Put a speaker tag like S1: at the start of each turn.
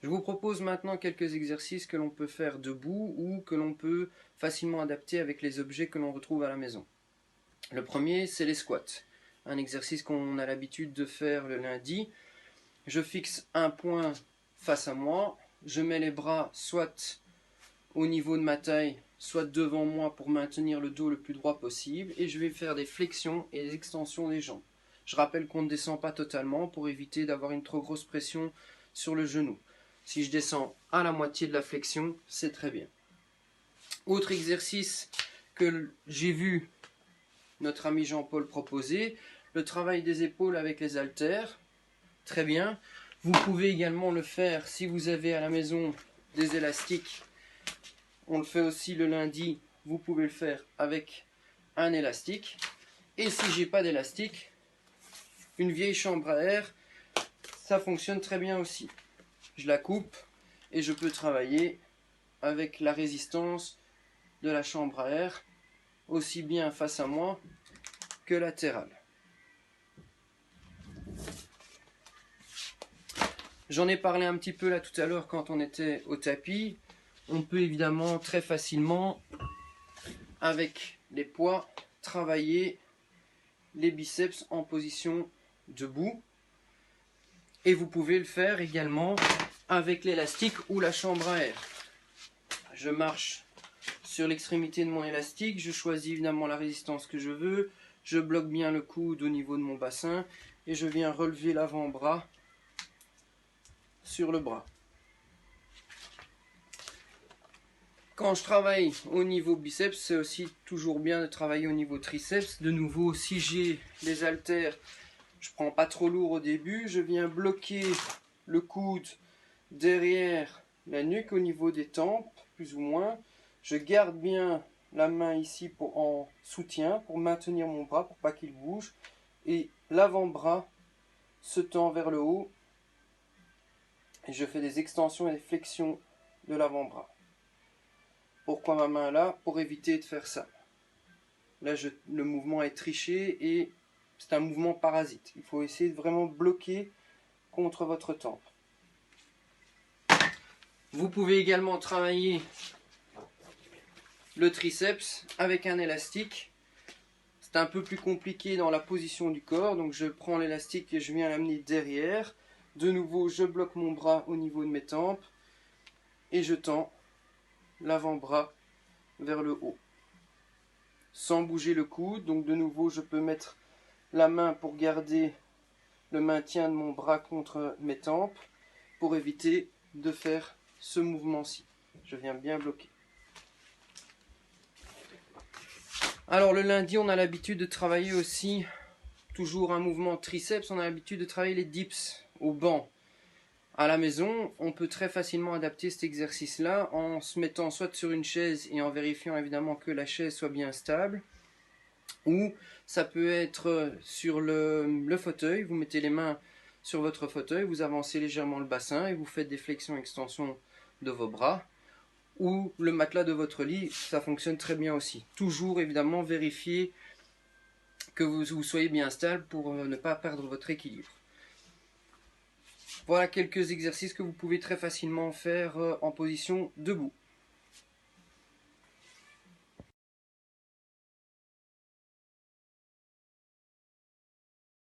S1: Je vous propose maintenant quelques exercices que l'on peut faire debout ou que l'on peut facilement adapter avec les objets que l'on retrouve à la maison. Le premier, c'est les squats. Un exercice qu'on a l'habitude de faire le lundi. Je fixe un point face à moi, je mets les bras soit au niveau de ma taille, soit devant moi pour maintenir le dos le plus droit possible, et je vais faire des flexions et des extensions des jambes. Je rappelle qu'on ne descend pas totalement pour éviter d'avoir une trop grosse pression sur le genou. Si je descends à la moitié de la flexion, c'est très bien. Autre exercice que j'ai vu notre ami Jean-Paul proposer, le travail des épaules avec les haltères. Très bien. Vous pouvez également le faire si vous avez à la maison des élastiques. On le fait aussi le lundi. Vous pouvez le faire avec un élastique. Et si j'ai pas d'élastique, une vieille chambre à air, ça fonctionne très bien aussi. Je la coupe et je peux travailler avec la résistance de la chambre à air, aussi bien face à moi que latérale. J'en ai parlé un petit peu là tout à l'heure quand on était au tapis. On peut évidemment très facilement, avec les poids, travailler les biceps en position debout. Et vous pouvez le faire également avec l'élastique ou la chambre à air. Je marche sur l'extrémité de mon élastique, je choisis évidemment la résistance que je veux, je bloque bien le coude au niveau de mon bassin et je viens relever l'avant-bras sur le bras. Quand je travaille au niveau biceps, c'est aussi toujours bien de travailler au niveau triceps. De nouveau, si j'ai les haltères, je ne prends pas trop lourd au début, je viens bloquer le coude derrière la nuque au niveau des tempes, plus ou moins. Je garde bien la main ici en soutien pour maintenir mon bras, pour pas qu'il bouge. Et l'avant-bras se tend vers le haut. Et je fais des extensions et des flexions de l'avant-bras. Pourquoi ma main là? Pour éviter de faire ça. Là, le mouvement est triché et c'est un mouvement parasite. Il faut essayer de vraiment bloquer contre votre tempe. Vous pouvez également travailler le triceps avec un élastique. C'est un peu plus compliqué dans la position du corps. Donc je prends l'élastique et je viens l'amener derrière. De nouveau, je bloque mon bras au niveau de mes tempes et je tends l'avant-bras vers le haut. Sans bouger le coude. Donc de nouveau, je peux mettre la main pour garder le maintien de mon bras contre mes tempes pour éviter de faire ce mouvement-ci. Je viens bien bloquer. Alors le lundi, on a l'habitude de travailler aussi, toujours un mouvement triceps, on a l'habitude de travailler les dips au banc. À la maison, on peut très facilement adapter cet exercice-là en se mettant soit sur une chaise et en vérifiant évidemment que la chaise soit bien stable, ou ça peut être sur le fauteuil, vous mettez les mains sur votre fauteuil, vous avancez légèrement le bassin et vous faites des flexions-extensions de vos bras. Ou le matelas de votre lit, ça fonctionne très bien aussi. Toujours évidemment vérifier que vous soyez bien stable pour ne pas perdre votre équilibre. Voilà quelques exercices que vous pouvez très facilement faire en position debout.